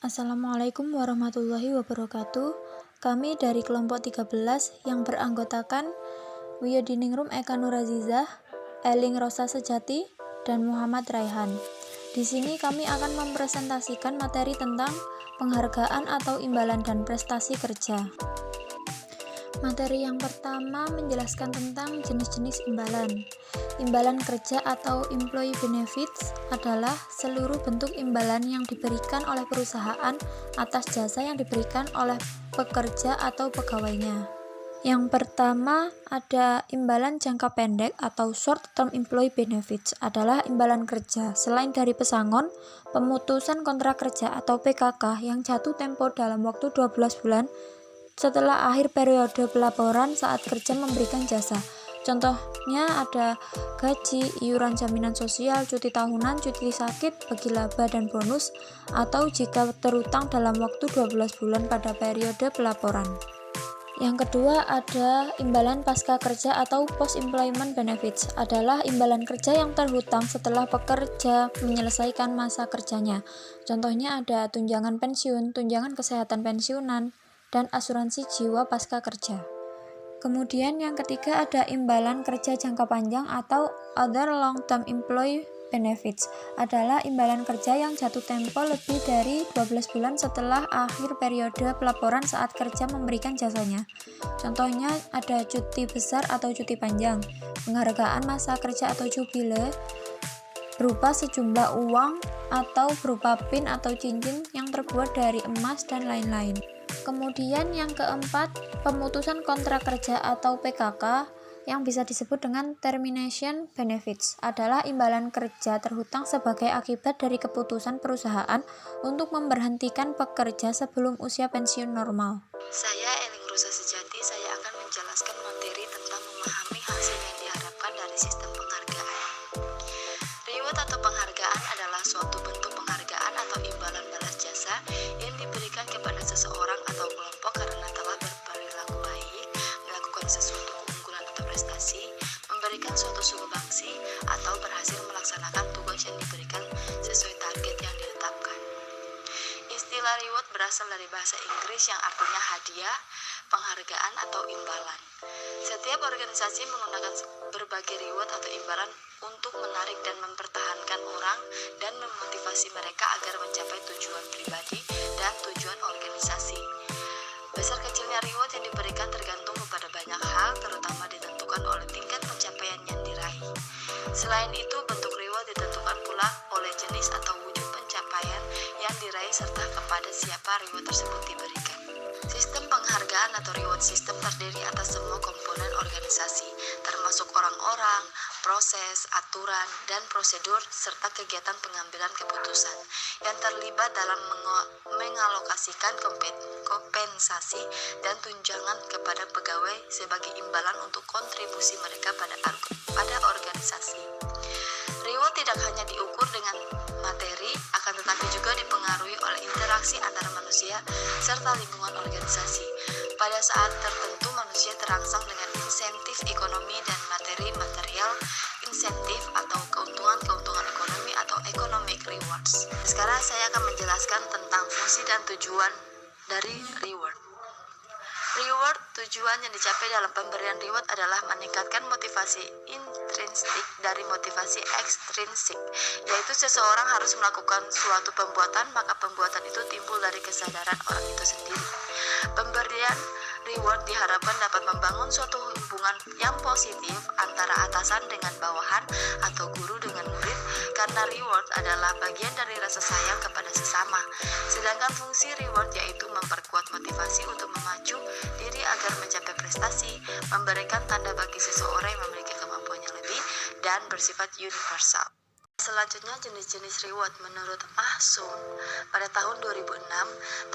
Assalamualaikum warahmatullahi wabarakatuh. Kami dari kelompok 13 yang beranggotakan Wiyodiningrum Eka Nurazizah, Eling Rosa Sejati, dan Muhammad Raihan. Di sini kami akan mempresentasikan materi tentang penghargaan atau imbalan dan prestasi kerja. Materi yang pertama menjelaskan tentang jenis-jenis imbalan. Imbalan kerja atau employee benefits adalah seluruh bentuk imbalan yang diberikan oleh perusahaan atas jasa yang diberikan oleh pekerja atau pegawainya. Yang pertama ada imbalan jangka pendek atau short term employee benefits adalah imbalan kerja selain dari pesangon, pemutusan kontrak kerja atau PKK yang jatuh tempo dalam waktu 12 bulan setelah akhir periode pelaporan saat kerja memberikan jasa. Contohnya ada gaji, iuran jaminan sosial, cuti tahunan, cuti sakit, bagi laba dan bonus, atau jika terutang dalam waktu 12 bulan pada periode pelaporan. Yang kedua ada imbalan pasca kerja atau post employment benefits adalah imbalan kerja yang terhutang setelah pekerja menyelesaikan masa kerjanya. Contohnya ada tunjangan pensiun, tunjangan kesehatan pensiunan, dan asuransi jiwa pasca kerja. Kemudian yang ketiga ada imbalan kerja jangka panjang atau other long term employee benefits adalah imbalan kerja yang jatuh tempo lebih dari 12 bulan setelah akhir periode pelaporan saat kerja memberikan jasanya. Contohnya ada cuti besar atau cuti panjang, penghargaan masa kerja atau jubile berupa sejumlah uang atau berupa pin atau cincin yang terbuat dari emas dan lain-lain. Kemudian yang keempat, pemutusan kontrak kerja atau PKK yang bisa disebut dengan termination benefits adalah imbalan kerja terhutang sebagai akibat dari keputusan perusahaan untuk memberhentikan pekerja sebelum usia pensiun normal. Saya Eling Rosa Sejati, saya akan menjelaskan materi tentang memahami hasil yang diharapkan dari sistem penghargaan. Reward atau penghargaan adalah suatu bentuk penghargaan atau imbalan balas jasa yang diberikan kepada seseorang atau kelompok karena telah berperilaku baik, melakukan sesuatu keunggulan atau prestasi, memberikan suatu sumbangsi, atau berhasil melaksanakan tugas yang diberikan sesuai target yang ditetapkan. Istilah reward berasal dari bahasa Inggris yang artinya hadiah, penghargaan, atau imbalan. Setiap organisasi menggunakan berbagai reward atau imbalan untuk menarik dan mempertahankan orang dan memotivasi mereka agar mencapai tujuan pribadi dan tujuan organisasi. Besar kecilnya reward yang diberikan tergantung kepada banyak hal, terutama ditentukan oleh tingkat pencapaian yang diraih. Selain itu, bentuk reward ditentukan pula oleh jenis atau wujud pencapaian yang diraih serta kepada siapa reward tersebut diberikan. Sistem penghargaan atau reward system terdiri atas semua komponen organisasi, termasuk orang-orang, proses, aturan, dan prosedur, serta kegiatan pengambilan keputusan yang terlibat dalam mengalokasikan kompensasi dan tunjangan kepada pegawai sebagai imbalan untuk kontribusi mereka pada organisasi. Reward tidak hanya diukur dengan materi, akan tetapi juga dipengaruhi oleh interaksi antara manusia serta lingkungan organisasi. Pada saat tertentu manusia terangsang dengan insentif ekonomi dan materi material, insentif atau keuntungan ekonomi atau economic rewards. Sekarang saya akan menjelaskan tentang fungsi dan tujuan dari reward. Reward, tujuan yang dicapai dalam pemberian reward adalah meningkatkan motivasi intrinsik dari motivasi ekstrinsik, yaitu seseorang harus melakukan suatu perbuatan, maka perbuatan itu timbul dari kesadaran orang itu sendiri. Pemberian reward diharapkan dapat membangun suatu hubungan yang positif antara atasan dengan bawahan atau guru dengan murid, karena reward adalah bagian dari rasa sayang kepada sesama. Sedangkan fungsi reward yaitu memperkuat motivasi untuk memacu diri agar mencapai prestasi, memberikan tanda bagi seseorang yang memiliki kemampuan yang lebih, dan bersifat universal. Selanjutnya, jenis-jenis reward menurut Ahsun. Pada tahun 2006,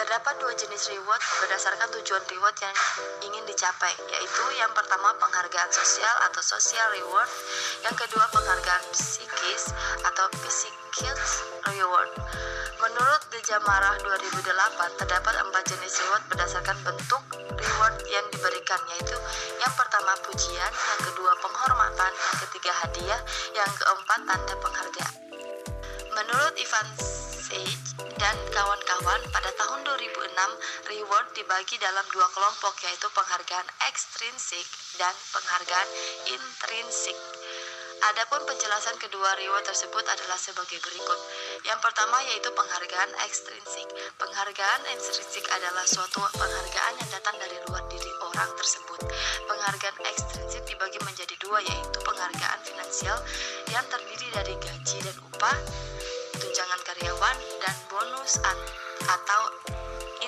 terdapat dua jenis reward berdasarkan tujuan reward yang ingin dicapai, yaitu yang pertama penghargaan sosial atau social reward, yang kedua penghargaan psikis atau psychic reward. Menurut The Jamarah 2008, terdapat 4 jenis reward berdasarkan bentuk reward yang diberikan, yaitu yang pertama pujian, yang kedua penghormatan, yang ketiga hadiah, yang keempat tanda penghargaan. Menurut Ivan Sage, dan kawan-kawan, pada tahun 2006 reward dibagi dalam dua kelompok, yaitu penghargaan ekstrinsik dan penghargaan intrinsik. Adapun penjelasan kedua reward tersebut adalah sebagai berikut. Yang pertama yaitu penghargaan ekstrinsik. Penghargaan ekstrinsik adalah suatu penghargaan yang datang dari luar diri orang tersebut. Penghargaan ekstrinsik dibagi menjadi dua, yaitu penghargaan finansial yang terdiri dari gaji dan upah, tunjangan karyawan, dan bonus atau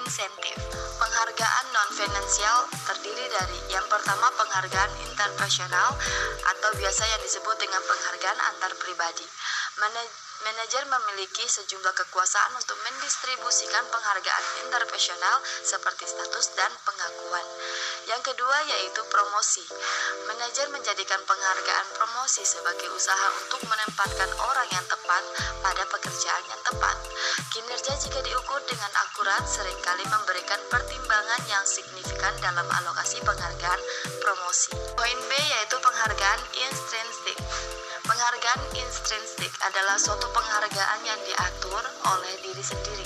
insentif. Penghargaan non-finansial terdiri dari yang pertama penghargaan interpersonal atau biasa yang disebut dengan penghargaan antar pribadi. Manajer memiliki sejumlah kekuasaan untuk mendistribusikan penghargaan interpersonal seperti status dan pengakuan. Yang kedua yaitu promosi. Manajer menjadikan penghargaan promosi sebagai usaha untuk menempatkan orang yang tepat pada pekerjaan yang tepat. Kinerja jika diukur dengan akurat seringkali memberikan pertimbangan yang signifikan dalam alokasi penghargaan promosi. Poin B yaitu penghargaan intrinsik. Penghargaan intrinsik adalah suatu penghargaan yang diatur oleh diri sendiri.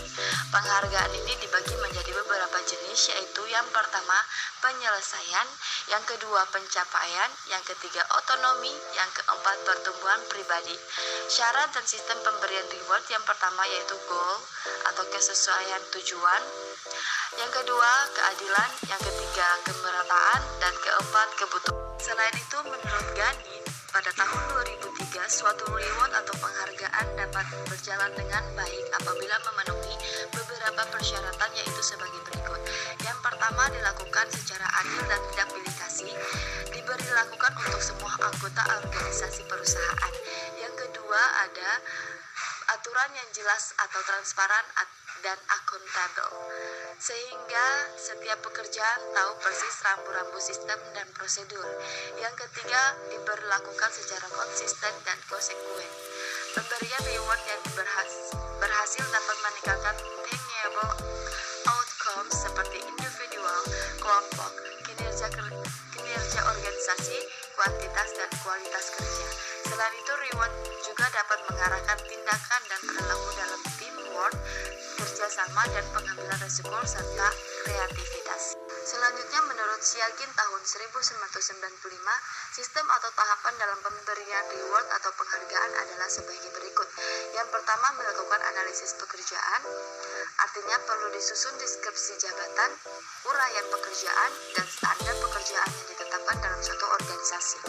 Penghargaan ini dibagi menjadi beberapa jenis, yaitu yang pertama penyelesaian, yang kedua pencapaian, yang ketiga otonomi, yang keempat pertumbuhan pribadi. Syarat dan sistem pemberian reward yang pertama yaitu goal atau kesesuaian tujuan, yang kedua keadilan, yang ketiga kemerataan, dan keempat kebutuhan. Selain itu, menurut Gandhi, pada tahun 2003, suatu reward atau penghargaan dapat berjalan dengan baik apabila memenuhi beberapa persyaratan, yaitu sebagai berikut. Yang pertama, dilakukan secara adil dan tidak pilih kasih, dilakukan untuk semua anggota organisasi perusahaan. Yang kedua, ada aturan yang jelas atau transparan dan akuntabel, sehingga setiap pekerjaan tahu persis rambu-rambu sistem dan prosedur. Yang ketiga, diberlakukan secara konsisten dan konsekuen. Pemberian reward yang berhasil dapat meningkatkan tangible outcomes seperti individual, kelompok, kinerja organisasi, kuantitas dan kualitas kerja. Selain itu, reward juga dapat mengarahkan tindakan dan perilaku dalam teamwork, kerjasama, dan pengambilan risiko serta kreativitas. Selanjutnya, menurut Siagin tahun 1995, sistem atau tahapan dalam pemberian reward atau penghargaan adalah sebagai berikut. Yang pertama, melakukan analisis pekerjaan, artinya perlu disusun deskripsi jabatan, uraian pekerjaan, dan standar pekerjaan yang ditetapkan dalam suatu organisasi.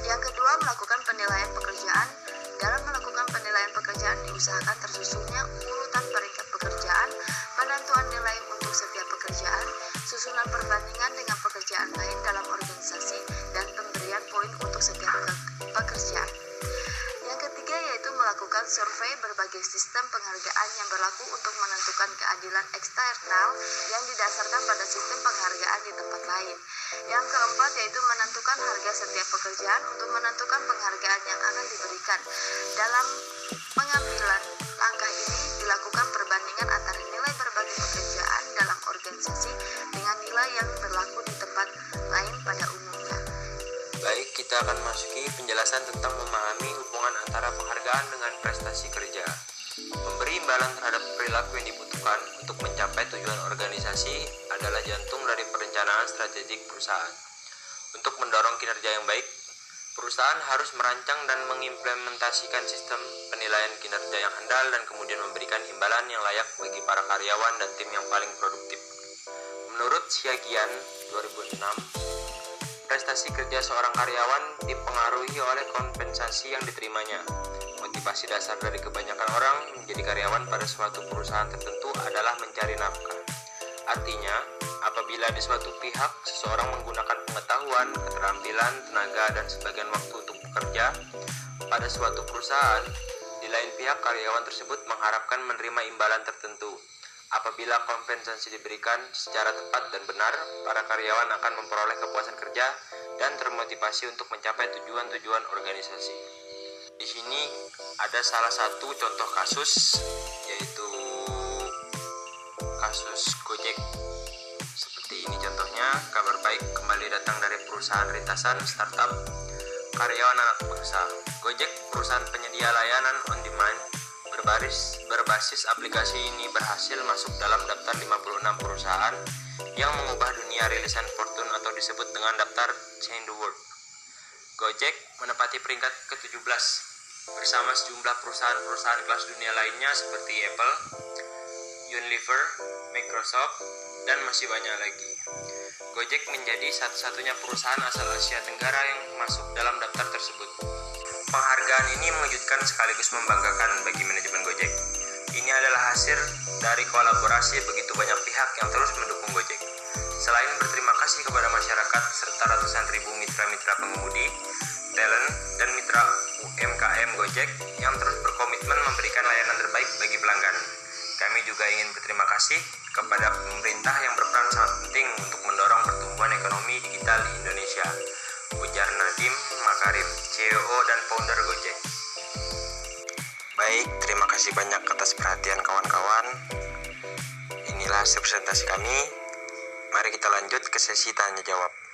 Yang kedua, melakukan penilaian pekerjaan. Dalam melakukan penilaian pekerjaan diusahakan tersusunnya urutan peringkat pekerjaan, penentuan nilai untuk setiap pekerjaan, susunan perbandingan dengan pekerjaan lain dalam organisasi, dan pemberian poin untuk setiap pekerjaan. Yang ketiga yaitu melakukan survei berbagai sistem penghargaan yang berlaku untuk menentukan keadilan eksternal yang didasarkan pada sistem penghargaan di tempat lain. Yang keempat yaitu menentukan harga setiap pekerjaan untuk menentukan penghargaan yang akan diberikan. Dalam pengambilan langkah ini dilakukan perbandingan antara nilai berbagai pekerjaan dalam organisasi dengan nilai yang berlaku di tempat lain pada umumnya. Baik, kita akan masuki penjelasan tentang memahami hubungan antara penghargaan dengan prestasi kerja. Memberi imbalan terhadap perilaku yang dibutuhkan untuk mencapai tujuan organisasi adalah jantung dari perencanaan strategik perusahaan. Untuk mendorong kinerja yang baik, perusahaan harus merancang dan mengimplementasikan sistem penilaian kinerja yang handal dan kemudian memberikan imbalan yang layak bagi para karyawan dan tim yang paling produktif. Menurut Siagian 2006, prestasi kerja seorang karyawan dipengaruhi oleh kompensasi yang diterimanya. Motivasi dasar dari kebanyakan orang menjadi karyawan pada suatu perusahaan tertentu adalah mencari nafkah. Artinya, apabila di suatu pihak seseorang menggunakan pengetahuan, keterampilan, tenaga, dan sebagian waktu untuk bekerja pada suatu perusahaan, di lain pihak karyawan tersebut mengharapkan menerima imbalan tertentu. Apabila kompensasi diberikan secara tepat dan benar, para karyawan akan memperoleh kepuasan kerja dan termotivasi untuk mencapai tujuan-tujuan organisasi. Di sini ada salah satu contoh kasus, yaitu kasus Gojek. Seperti ini contohnya, kabar baik kembali datang dari perusahaan rintisan startup karyawan anak bangsa. Gojek, perusahaan penyedia layanan on demand, berbasis aplikasi ini berhasil masuk dalam daftar 56 perusahaan yang mengubah dunia rilisan Fortune atau disebut dengan daftar Change the World. Gojek menempati peringkat ke-17 bersama sejumlah perusahaan-perusahaan kelas dunia lainnya seperti Apple, Unilever, Microsoft, dan masih banyak lagi. Gojek menjadi satu-satunya perusahaan asal Asia Tenggara yang masuk dalam daftar tersebut. Penghargaan ini mengejutkan sekaligus membanggakan bagi manajemen Gojek. Ini adalah hasil dari kolaborasi begitu banyak pihak yang terus mendukung Gojek. Selain berterima kasih kepada masyarakat serta ratusan ribu mitra-mitra pengemudi, talent, dan mitra UMKM Gojek yang terus berkomitmen memberikan layanan terbaik bagi pelanggan, kami juga ingin berterima kasih kepada pemerintah yang berperan sangat penting untuk mendorong pertumbuhan ekonomi digital di Indonesia. Ujar Nadiem Makarim, CEO dan founder Gojek. Baik, terima kasih banyak atas perhatian kawan-kawan. Inilah presentasi kami. Mari kita lanjut ke sesi tanya jawab.